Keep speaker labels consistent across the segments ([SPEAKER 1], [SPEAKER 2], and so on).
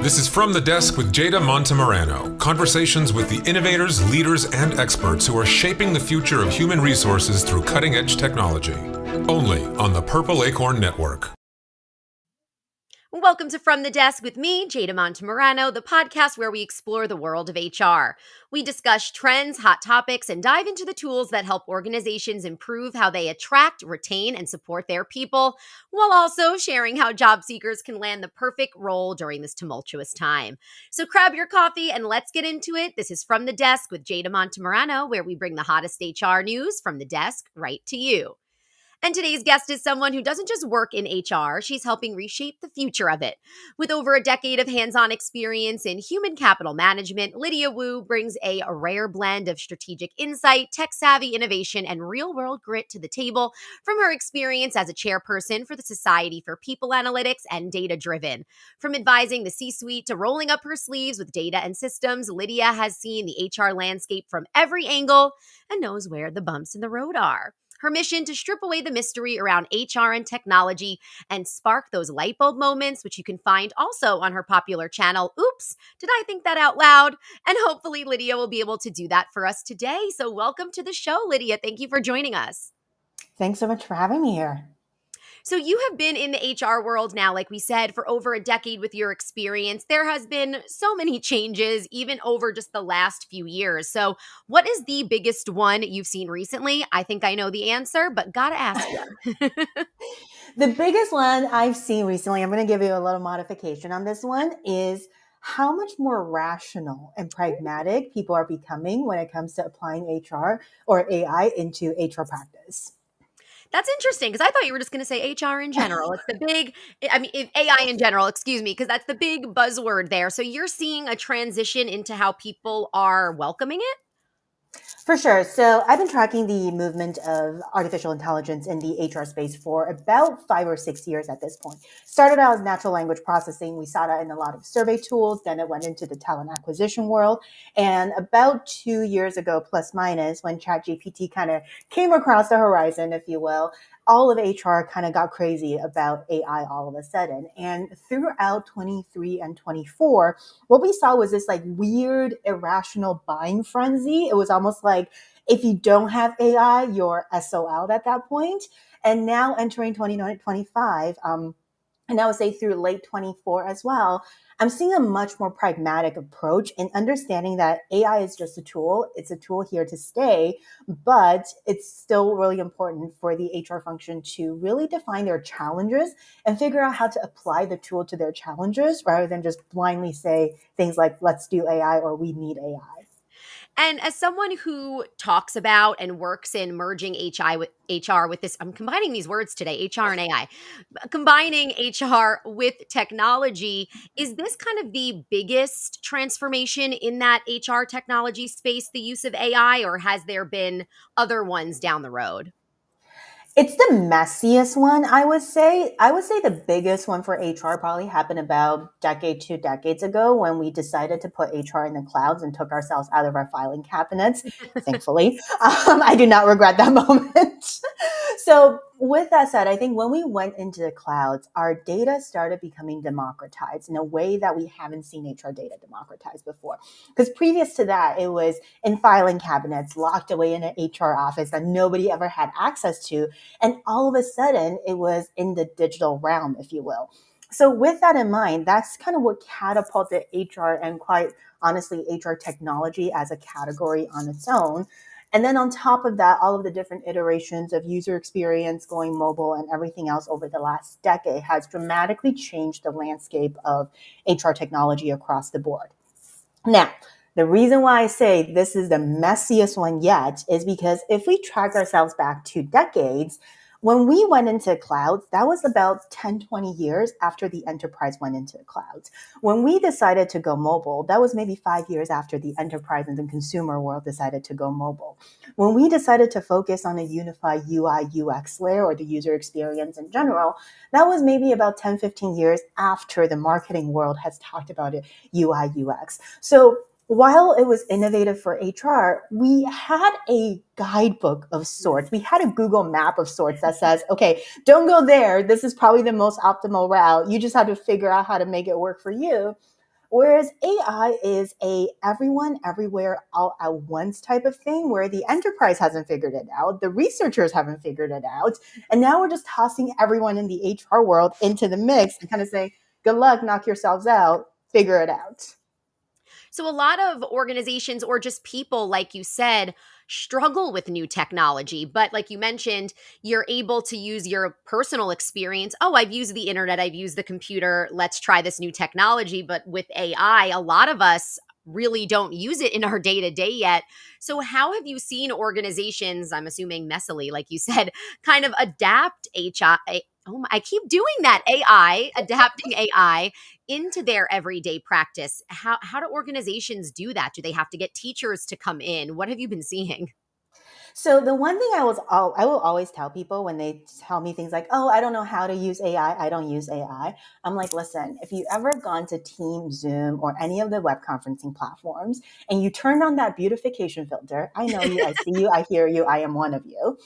[SPEAKER 1] This is From the Desk with Jada Montemarano. Conversations with the innovators, leaders, and experts who are shaping the future of human resources through cutting-edge technology. Only on the Purple Acorn Network.
[SPEAKER 2] Welcome to From the Desk with me, Jada Montemarano, the podcast where we explore the world of HR. We discuss trends, hot topics, and dive into the tools that help organizations improve how they attract, retain, and support their people, while also sharing how job seekers can land the perfect role during this tumultuous time. So grab your coffee and let's get into it. This is From the Desk with Jada Montemarano, where we bring the hottest HR news from the desk right to you. And today's guest is someone who doesn't just work in HR, she's helping reshape the future of it. With over a decade of hands-on experience in human capital management, Lydia Wu brings a rare blend of strategic insight, tech-savvy innovation, and real-world grit to the table from her experience as a chairperson for the Society for People Analytics and Data-Driven. From advising the C-suite to rolling up her sleeves with data and systems, Lydia has seen the HR landscape from every angle and knows where the bumps in the road are. Her mission to strip away the mystery around HR and technology and spark those light bulb moments, which you can find also on her popular channel, Oops, Did I Think That Out Loud? And hopefully Lydia will be able to do that for us today. So welcome to the show, Lydia. Thank you for joining us.
[SPEAKER 3] Thanks so much for having me here.
[SPEAKER 2] So you have been in the HR world now, like we said, for over a decade with your experience. There has been so many changes, even over just the last few years. So what is the biggest one you've seen recently? I think I know the answer, but gotta ask you.
[SPEAKER 3] The biggest one I've seen recently, I'm going to give you a little modification on this one, is how much more rational and pragmatic people are becoming when it comes to applying HR or AI into HR practice.
[SPEAKER 2] That's interesting because I thought you were just going to say HR in general. It's the big, AI in general, excuse me, because that's the big buzzword there. So you're seeing a transition into how people are welcoming it?
[SPEAKER 3] For sure. So I've been tracking the movement of artificial intelligence in the HR space for about 5 or 6 years at this point. Started out as natural language processing. We saw that in a lot of survey tools. Then it went into the talent acquisition world. And about 2 years ago, plus minus, when ChatGPT kind of came across the horizon, if you will, all of HR kind of got crazy about AI all of a sudden. And throughout 23 and 24, what we saw was this like weird, irrational buying frenzy. It was almost like if you don't have AI, you're SOL at that point. And now entering 2025, and I would say through late 24 as well, I'm seeing a much more pragmatic approach in understanding that AI is just a tool. It's a tool here to stay, but it's still really important for the HR function to really define their challenges and figure out how to apply the tool to their challenges rather than just blindly say things like, let's do AI or we need AI.
[SPEAKER 2] And as someone who talks about and works in merging HR with this, I'm combining these words today, HR and AI, combining HR with technology, is this kind of the biggest transformation in that HR technology space, the use of AI, or has there been other ones down the road?
[SPEAKER 3] It's the messiest one, I would say. I would say the biggest one for HR probably happened about decade, 2 decades ago when we decided to put HR in the clouds and took ourselves out of our filing cabinets, thankfully. I do not regret that moment. So with that said, I think when we went into the clouds, our data started becoming democratized in a way that we haven't seen HR data democratized before. Because previous to that, it was in filing cabinets, locked away in an HR office that nobody ever had access to. And all of a sudden, it was in the digital realm, if you will. So with that in mind, that's kind of what catapulted HR and quite honestly, HR technology as a category on its own. And then on top of that, all of the different iterations of user experience going mobile and everything else over the last decade has dramatically changed the landscape of HR technology across the board. Now, the reason why I say this is the messiest one yet is because if we track ourselves back 2 decades, when we went into clouds, that was about 10, 20 years after the enterprise went into the clouds. When we decided to go mobile, that was maybe 5 years after the enterprise and the consumer world decided to go mobile. When we decided to focus on a unified UI, UX layer or the user experience in general, that was maybe about 10, 15 years after the marketing world has talked about it, UI, UX. So while it was innovative for HR, we had a guidebook of sorts. We had a Google map of sorts that says, okay, don't go there. This is probably the most optimal route. You just have to figure out how to make it work for you. Whereas AI is a everyone, everywhere, all at once type of thing where the enterprise hasn't figured it out, the researchers haven't figured it out, and now we're just tossing everyone in the HR world into the mix and kind of saying, good luck, knock yourselves out, figure it out.
[SPEAKER 2] So, a lot of organizations or just people, like you said, struggle with new technology. But, like you mentioned, you're able to use your personal experience. Oh, I've used the internet, I've used the computer. Let's try this new technology. But with AI, a lot of us really don't use it in our day to day yet. So, how have you seen organizations, I'm assuming messily, like you said, kind of adapt HI? Oh, I keep doing that. AI, adapting AI into their everyday practice. How do organizations do that? Do they have to get teachers to come in? What have you been seeing?
[SPEAKER 3] So the one thing I will always tell people when they tell me things like, "Oh, I don't know how to use AI. I don't use AI." I'm like, "Listen, if you ever gone to Teams, Zoom, or any of the web conferencing platforms and you turned on that beautification filter, I know you, I see you, I hear you, I am one of you.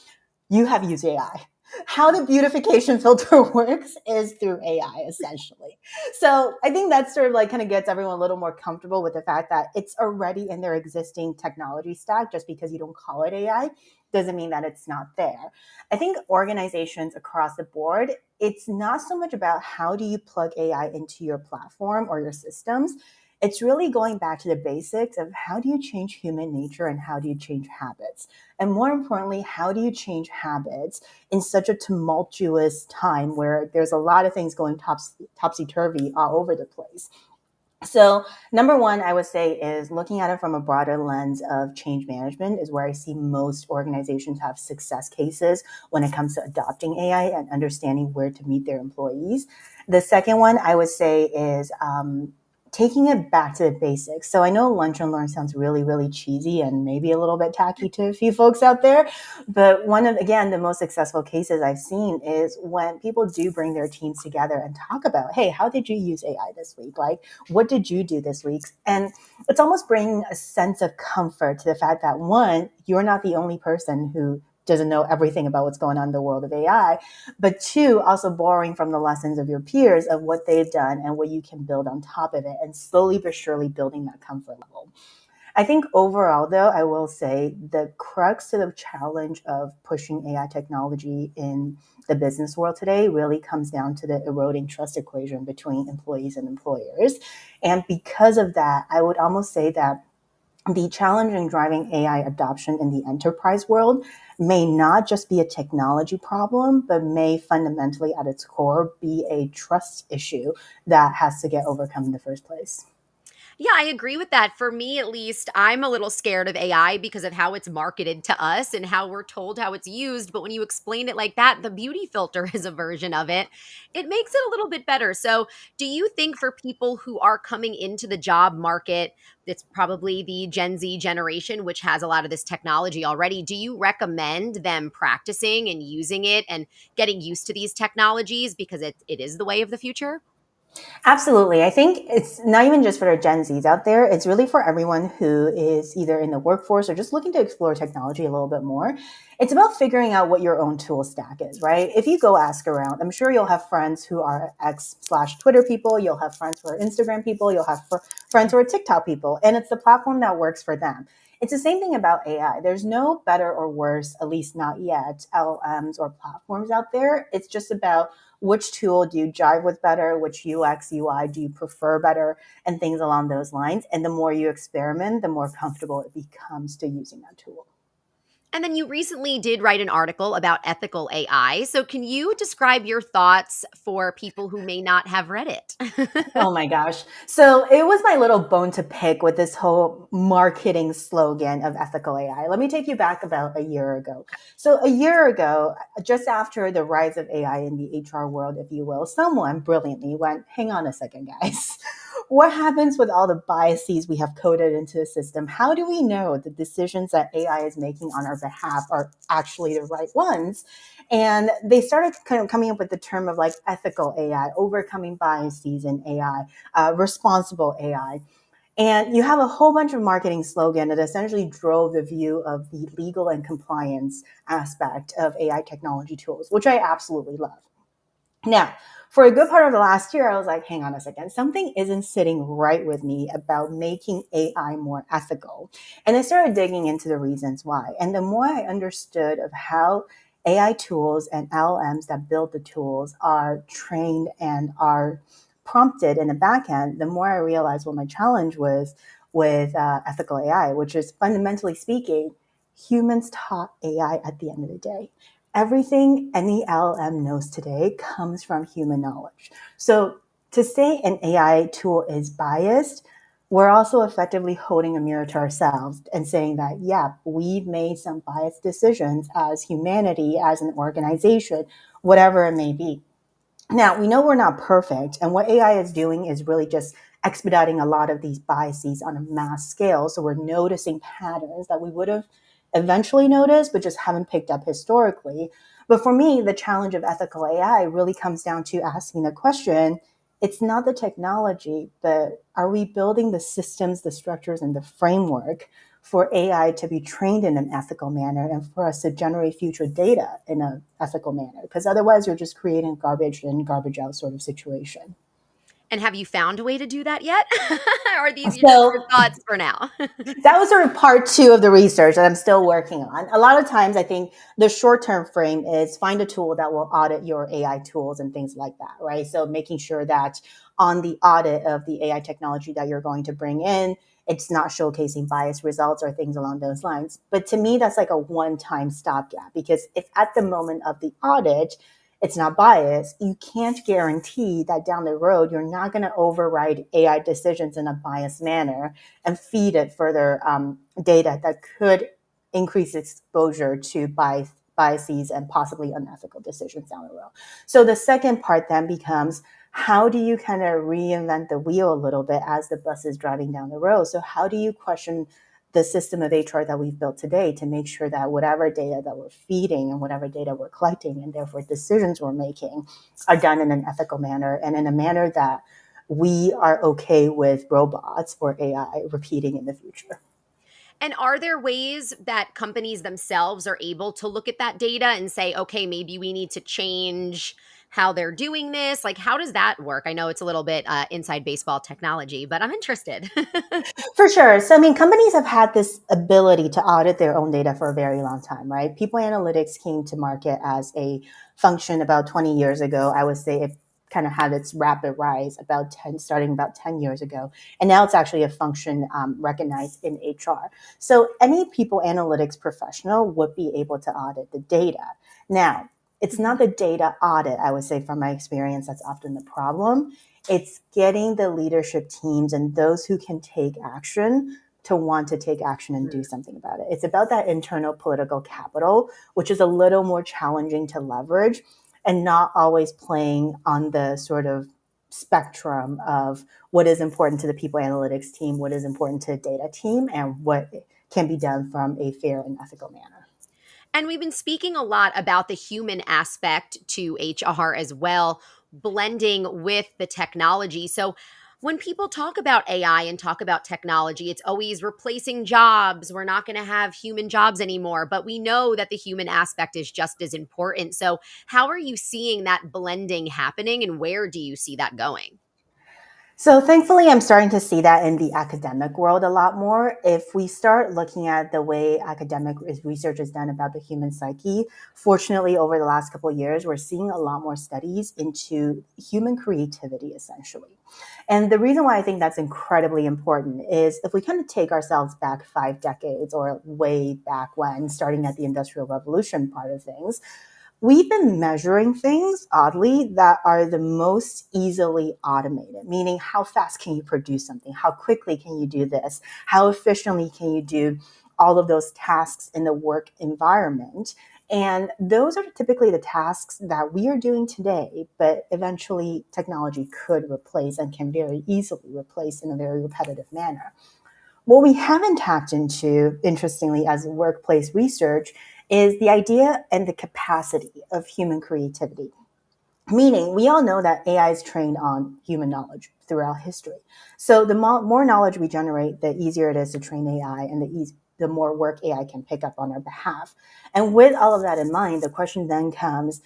[SPEAKER 3] You have used AI. How the beautification filter works is through AI, essentially. So I think that sort of like kind of gets everyone a little more comfortable with the fact that it's already in their existing technology stack. Just because you don't call it AI doesn't mean that it's not there. I think organizations across the board, it's not so much about how do you plug AI into your platform or your systems. It's really going back to the basics of how do you change human nature and how do you change habits? And more importantly, how do you change habits in such a tumultuous time where there's a lot of things going topsy-turvy all over the place? So number one, I would say is looking at it from a broader lens of change management is where I see most organizations have success cases when it comes to adopting AI and understanding where to meet their employees. The second one I would say is taking it back to the basics. So I know lunch and learn sounds really, really cheesy and maybe a little bit tacky to a few folks out there. But one of, again, the most successful cases I've seen is when people do bring their teams together and talk about, hey, how did you use AI this week? Like, what did you do this week? And it's almost bringing a sense of comfort to the fact that, one, you're not the only person who doesn't know everything about what's going on in the world of AI, but two, also borrowing from the lessons of your peers of what they've done and what you can build on top of it, and slowly but surely building that comfort level. I think overall, though, I will say the crux to the challenge of pushing AI technology in the business world today really comes down to the eroding trust equation between employees and employers. And because of that, I would almost say that the challenge in driving AI adoption in the enterprise world may not just be a technology problem, but may fundamentally at its core be a trust issue that has to get overcome in the first place.
[SPEAKER 2] Yeah, I agree with that. For me, at least, I'm a little scared of AI because of how it's marketed to us and how we're told how it's used. But when you explain it like that, the beauty filter is a version of it. It makes it a little bit better. So, do you think for people who are coming into the job market, it's probably the Gen Z generation, which has a lot of this technology already, do you recommend them practicing and using it and getting used to these technologies because it is the way of the future?
[SPEAKER 3] Absolutely. I think it's not even just for the Gen Zs out there. It's really for everyone who is either in the workforce or just looking to explore technology a little bit more. It's about figuring out what your own tool stack is, right? If you go ask around, I'm sure you'll have friends who are X/Twitter people. You'll have friends who are Instagram people. You'll have friends who are TikTok people. And it's the platform that works for them. It's the same thing about AI. There's no better or worse, at least not yet, LLMs or platforms out there. It's just about which tool do you jive with better, which UX, UI do you prefer better, and things along those lines. And the more you experiment, the more comfortable it becomes to using that tool.
[SPEAKER 2] And then you recently did write an article about ethical AI. So, can you describe your thoughts for people who may not have read it?
[SPEAKER 3] Oh my gosh. So it was my little bone to pick with this whole marketing slogan of ethical AI. Let me take you back about a year ago. So a year ago, just after the rise of AI in the HR world, if you will, someone brilliantly went, hang on a second, guys. What happens with all the biases we have coded into the system? How do we know the decisions that AI is making on our behalf are actually the right ones? And they started kind of coming up with the term of like ethical AI, overcoming biases in AI, responsible AI. And you have a whole bunch of marketing slogan that essentially drove the view of the legal and compliance aspect of AI technology tools, which I absolutely love. Now, for a good part of the last year, I was like, hang on a second, something isn't sitting right with me about making AI more ethical. And I started digging into the reasons why. And the more I understood of how AI tools and LLMs that build the tools are trained and are prompted in the back end, the more I realized what my challenge was with ethical AI, which is fundamentally speaking, humans taught AI at the end of the day. Everything any LLM knows today comes from human knowledge. So to say an AI tool is biased, we're also effectively holding a mirror to ourselves and saying that, yeah, we've made some biased decisions as humanity, as an organization, whatever it may be. Now, we know we're not perfect, and what AI is doing is really just expediting a lot of these biases on a mass scale. So we're noticing patterns that we would have eventually noticed, but just haven't picked up historically. But for me, the challenge of ethical AI really comes down to asking the question, it's not the technology, but are we building the systems, the structures, and the framework for AI to be trained in an ethical manner and for us to generate future data in an ethical manner? Because otherwise, you're just creating garbage in, garbage out sort of situation.
[SPEAKER 2] And have you found a way to do that yet? Or are these just your
[SPEAKER 3] So
[SPEAKER 2] thoughts for now?
[SPEAKER 3] that was sort of part two of the research that I'm still working on. A lot of times, I think the short term frame is find a tool that will audit your AI tools and things like that, right? So making sure that on the audit of the AI technology that you're going to bring in, it's not showcasing biased results or things along those lines. But to me, that's like a one time stopgap because if at the moment of the audit, it's not biased, you can't guarantee that down the road, you're not going to override AI decisions in a biased manner and feed it further data that could increase exposure to biases and possibly unethical decisions down the road. So the second part then becomes how do you kind of reinvent the wheel a little bit as the bus is driving down the road? So how do you question the system of HR that we've built today to make sure that whatever data that we're feeding and whatever data we're collecting and therefore decisions we're making are done in an ethical manner and in a manner that we are okay with robots or AI repeating in the future.
[SPEAKER 2] And are there ways that companies themselves are able to look at that data and say, okay, maybe we need to change how they're doing this? Like, how does that work? I know it's a little bit inside baseball technology, but I'm interested.
[SPEAKER 3] For sure. So, I mean, companies have had this ability to audit their own data for a very long time, right? People analytics came to market as a function about 20 years ago. I would say it kind of had its rapid rise starting about 10 years ago. And now it's actually a function recognized in HR. So any people analytics professional would be able to audit the data. Now, it's not the data audit, I would say, from my experience, that's often the problem. It's getting the leadership teams and those who can take action to want to take action and do something about it. It's about that internal political capital, which is a little more challenging to leverage and not always playing on the sort of spectrum of what is important to the people analytics team, what is important to the data team, and what can be done from a fair and ethical manner.
[SPEAKER 2] And we've been speaking a lot about the human aspect to HR as well, blending with the technology. So, when people talk about AI and talk about technology, it's always replacing jobs. We're not going to have human jobs anymore, but we know that the human aspect is just as important. So, how are you seeing that blending happening and where do you see that going?
[SPEAKER 3] So thankfully, I'm starting to see that in the academic world a lot more. If we start looking at the way academic research is done about the human psyche, fortunately, over the last couple of years, we're seeing a lot more studies into human creativity, essentially. And the reason why I think that's incredibly important is if we kind of take ourselves back 5 decades or way back when, starting at the Industrial Revolution part of things, we've been measuring things, oddly, that are the most easily automated, meaning how fast can you produce something? How quickly can you do this? How efficiently can you do all of those tasks in the work environment? And those are typically the tasks that we are doing today, but eventually technology could replace and can very easily replace in a very repetitive manner. What we haven't tapped into, interestingly, as workplace research, is the idea and the capacity of human creativity. Meaning, we all know that AI is trained on human knowledge throughout history. So the more knowledge we generate, the easier it is to train AI and the more work AI can pick up on our behalf. And with all of that in mind, the question then comes,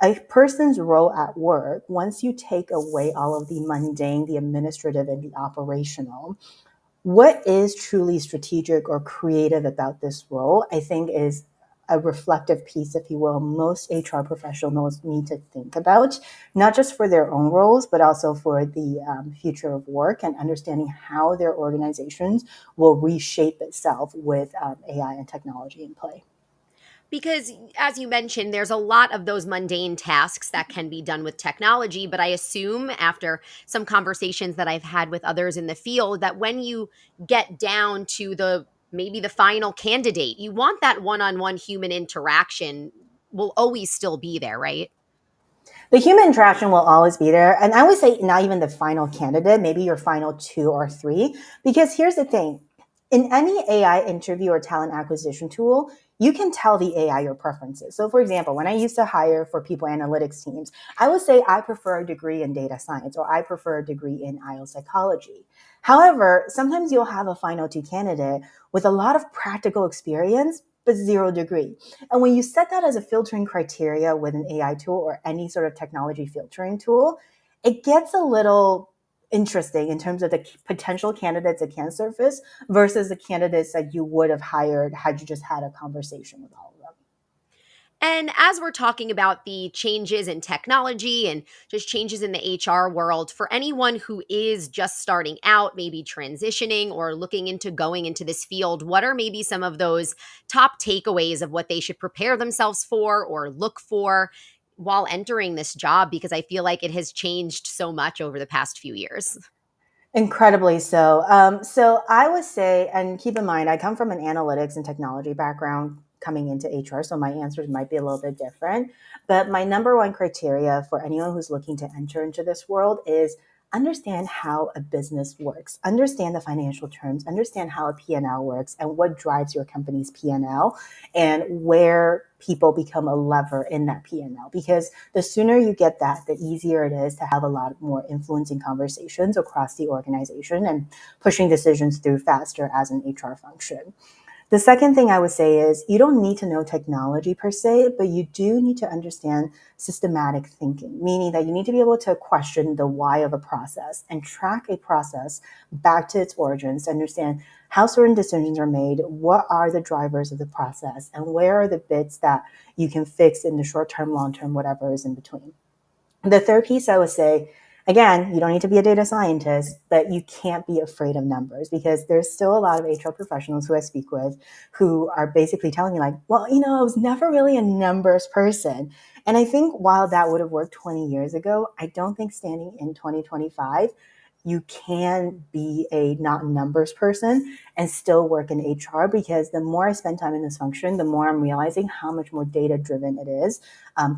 [SPEAKER 3] a person's role at work, once you take away all of the mundane, the administrative, and the operational, what is truly strategic or creative about this role, I think is a reflective piece, if you will, most HR professionals need to think about, not just for their own roles, but also for the future of work and understanding how their organizations will reshape itself with AI and technology in play.
[SPEAKER 2] Because, as you mentioned, there's a lot of those mundane tasks that can be done with technology. But I assume, after some conversations that I've had with others in the field, that when you get down to the maybe the final candidate, you want that one on one human interaction will always still be there, right?
[SPEAKER 3] The human interaction will always be there. And I would say not even the final candidate, maybe your final two or three. Because here's the thing, in any AI interview or talent acquisition tool, you can tell the AI your preferences. So, for example, when I used to hire for people analytics teams, I would say I prefer a degree in data science or I prefer a degree in IO psychology. However, sometimes you'll have a final two candidate with a lot of practical experience, but zero degree. And when you set that as a filtering criteria with an AI tool or any sort of technology filtering tool, it gets a little interesting in terms of the potential candidates that can surface versus the candidates that you would have hired had you just had a conversation with all of them.
[SPEAKER 2] And as we're talking about the changes in technology and just changes in the HR world, for anyone who is just starting out, maybe transitioning or looking into going into this field, what are maybe some of those top takeaways of what they should prepare themselves for or look for while entering this job? Because I feel like it has changed so much over the past few years.
[SPEAKER 3] Incredibly so. So I would say, and keep in mind, I come from an analytics and technology background coming into HR, so my answers might be a little bit different. But my number one criteria for anyone who's looking to enter into this world is understand how a business works, understand the financial terms, understand how a P&L works and what drives your company's P&L and where people become a lever in that P&L. Because the sooner you get that, the easier it is to have a lot more influencing conversations across the organization and pushing decisions through faster as an HR function. The second thing I would say is you don't need to know technology per se, but you do need to understand systematic thinking, meaning that you need to be able to question the why of a process and track a process back to its origins to understand how certain decisions are made, what are the drivers of the process, and where are the bits that you can fix in the short term, long term, whatever is in between. The third piece I would say, again, you don't need to be a data scientist, but you can't be afraid of numbers because there's still a lot of HR professionals who I speak with who are basically telling me like, well, I was never really a numbers person. And I think while that would have worked 20 years ago, I don't think standing in 2025, you can be a not numbers person and still work in HR because the more I spend time in this function, the more I'm realizing how much more data driven it is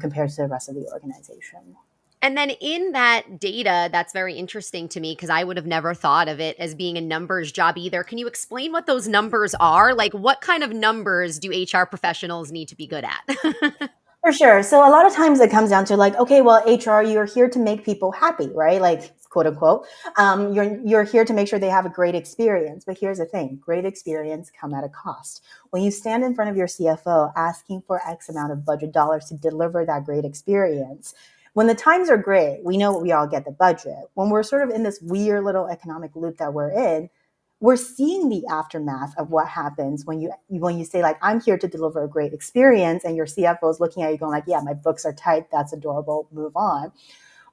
[SPEAKER 3] compared to the rest of the organization.
[SPEAKER 2] And then in that data, that's very interesting to me because I would have never thought of it as being a numbers job either. Can you explain what those numbers are? Like, what kind of numbers do HR professionals need to be good at?
[SPEAKER 3] For sure. So a lot of times it comes down to like, okay, well, HR, you're here to make people happy, right? Like, quote unquote. You're here to make sure they have a great experience. But here's the thing: great experience come at a cost. When you stand in front of your CFO asking for X amount of budget dollars to deliver that great experience, when the times are great, we know we all get the budget. When we're sort of in this weird little economic loop that we're in, we're seeing the aftermath of what happens when you say like I'm here to deliver a great experience and your CFO is looking at you going like, yeah, my books are tight, that's adorable, move on.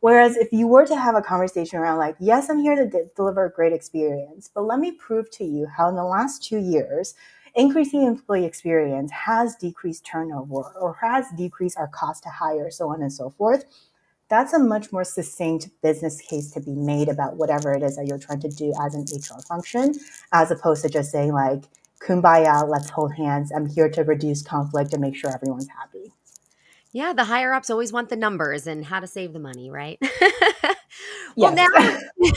[SPEAKER 3] Whereas if you were to have a conversation around like, yes, I'm here to deliver a great experience, but let me prove to you how in the last 2 years increasing employee experience has decreased turnover or has decreased our cost to hire, so on and so forth. That's a much more succinct business case to be made about whatever it is that you're trying to do as an HR function, as opposed to just saying like, kumbaya, let's hold hands. I'm here to reduce conflict and make sure everyone's happy.
[SPEAKER 2] Yeah, the higher ups always want the numbers and how to save the money, right? Well,
[SPEAKER 3] Yes.
[SPEAKER 2] now,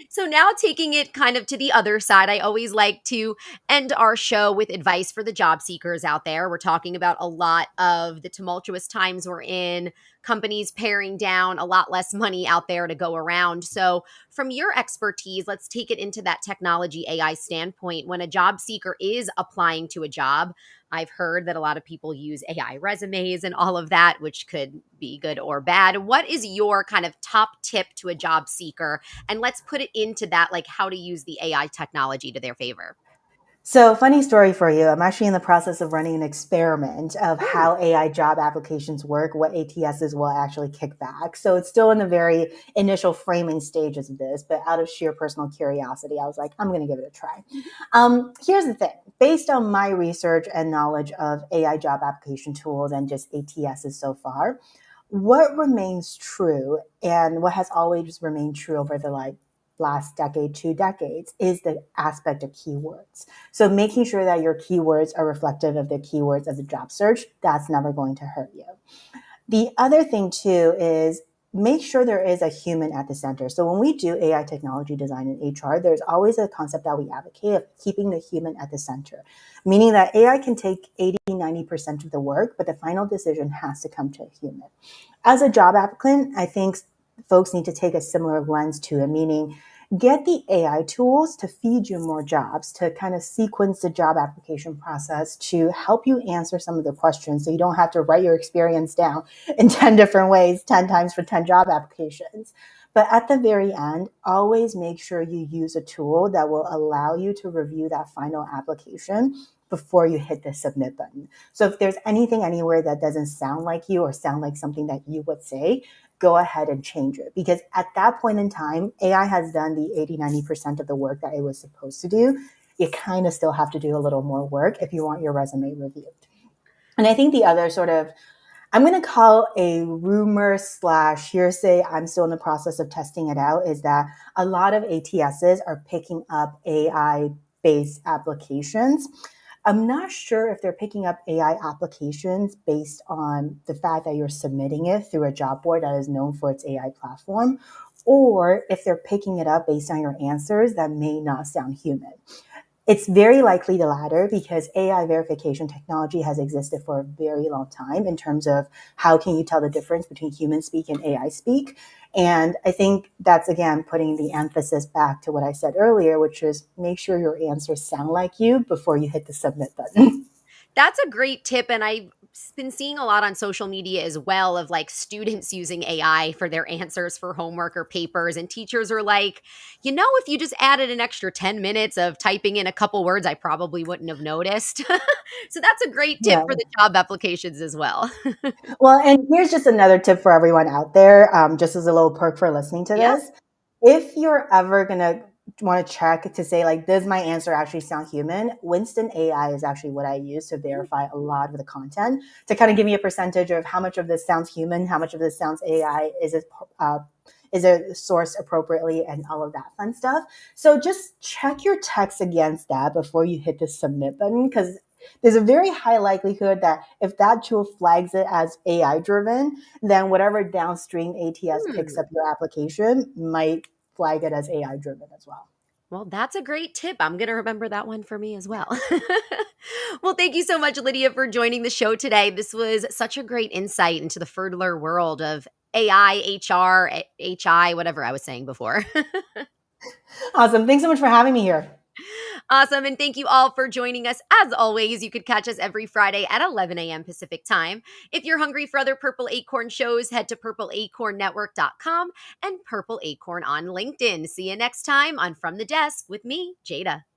[SPEAKER 2] so now taking it kind of to the other side, I always like to end our show with advice for the job seekers out there. We're talking about a lot of the tumultuous times we're in, companies paring down, a lot less money out there to go around. So, from your expertise, let's take it into that technology AI standpoint. When a job seeker is applying to a job, I've heard that a lot of people use AI resumes and all of that, which could be good or bad. What is your kind of top tip to a job seeker? And let's put it into that, like how to use the AI technology to their favor.
[SPEAKER 3] So, funny story for you. I'm actually in the process of running an experiment of
[SPEAKER 2] Ooh.
[SPEAKER 3] how AI job applications work, what ATSs will actually kick back. So, it's still in the very initial framing stages of this, but out of sheer personal curiosity, I was like, I'm going to give it a try. Here's the thing, based on my research and knowledge of AI job application tools and just ATSs so far, what remains true and what has always remained true over the last decade, 2 decades, is the aspect of keywords. So making sure that your keywords are reflective of the keywords of the job search, that's never going to hurt you. The other thing too is make sure there is a human at the center. So when we do AI technology design in HR, there's always a concept that we advocate of keeping the human at the center, meaning that AI can take 80-90% of the work, but the final decision has to come to a human. As a job applicant, I think folks need to take a similar lens to it, meaning get the AI tools to feed you more jobs, to kind of sequence the job application process, to help you answer some of the questions so you don't have to write your experience down in 10 different ways, 10 times for 10 job applications. But at the very end, always make sure you use a tool that will allow you to review that final application before you hit the submit button. So if there's anything anywhere that doesn't sound like you or sound like something that you would say, go ahead and change it. Because at that point in time, AI has done the 80-90% of the work that it was supposed to do. You kind of still have to do a little more work if you want your resume reviewed. And I think the other sort of, I'm going to call a rumor slash hearsay, I'm still in the process of testing it out, is that a lot of ATSs are picking up AI based applications. I'm not sure if they're picking up AI applications based on the fact that you're submitting it through a job board that is known for its AI platform, or if they're picking it up based on your answers that may not sound human. It's very likely the latter because AI verification technology has existed for a very long time in terms of how can you tell the difference between human speak and AI speak. And I think that's, again, putting the emphasis back to what I said earlier, which is make sure your answers sound like you before you hit the submit button.
[SPEAKER 2] That's a great tip. And I've been seeing a lot on social media as well of like students using AI for their answers for homework or papers. And teachers are like, if you just added an extra 10 minutes of typing in a couple words, I probably wouldn't have noticed. So that's a great tip
[SPEAKER 3] Yeah.
[SPEAKER 2] for the job applications as well.
[SPEAKER 3] Well, and here's just another tip for everyone out there, just as a little perk for listening to
[SPEAKER 2] Yeah.
[SPEAKER 3] this. If you're ever going to want to check to say, like, does my answer actually sound human? Winston AI is actually what I use to verify a lot of the content to kind of give me a percentage of how much of this sounds human, how much of this sounds AI, is it sourced appropriately, and all of that fun stuff. So just check your text against that before you hit the submit button, because there's a very high likelihood that if that tool flags it as AI driven, then whatever downstream ATS picks
[SPEAKER 2] Hmm.
[SPEAKER 3] up your application might flag it as AI driven as well.
[SPEAKER 2] Well, that's a great tip. I'm going to remember that one for me as well. Well, thank you so much, Lydia, for joining the show today. This was such a great insight into the further world of AI, HR, HI, whatever I was saying before.
[SPEAKER 3] Awesome. Thanks so much for having me here.
[SPEAKER 2] Awesome. And thank you all for joining us. As always, you could catch us every Friday at 11 a.m. Pacific time. If you're hungry for other Purple Acorn shows, head to purpleacornnetwork.com and Purple Acorn on LinkedIn. See you next time on From the Desk with me, Jada.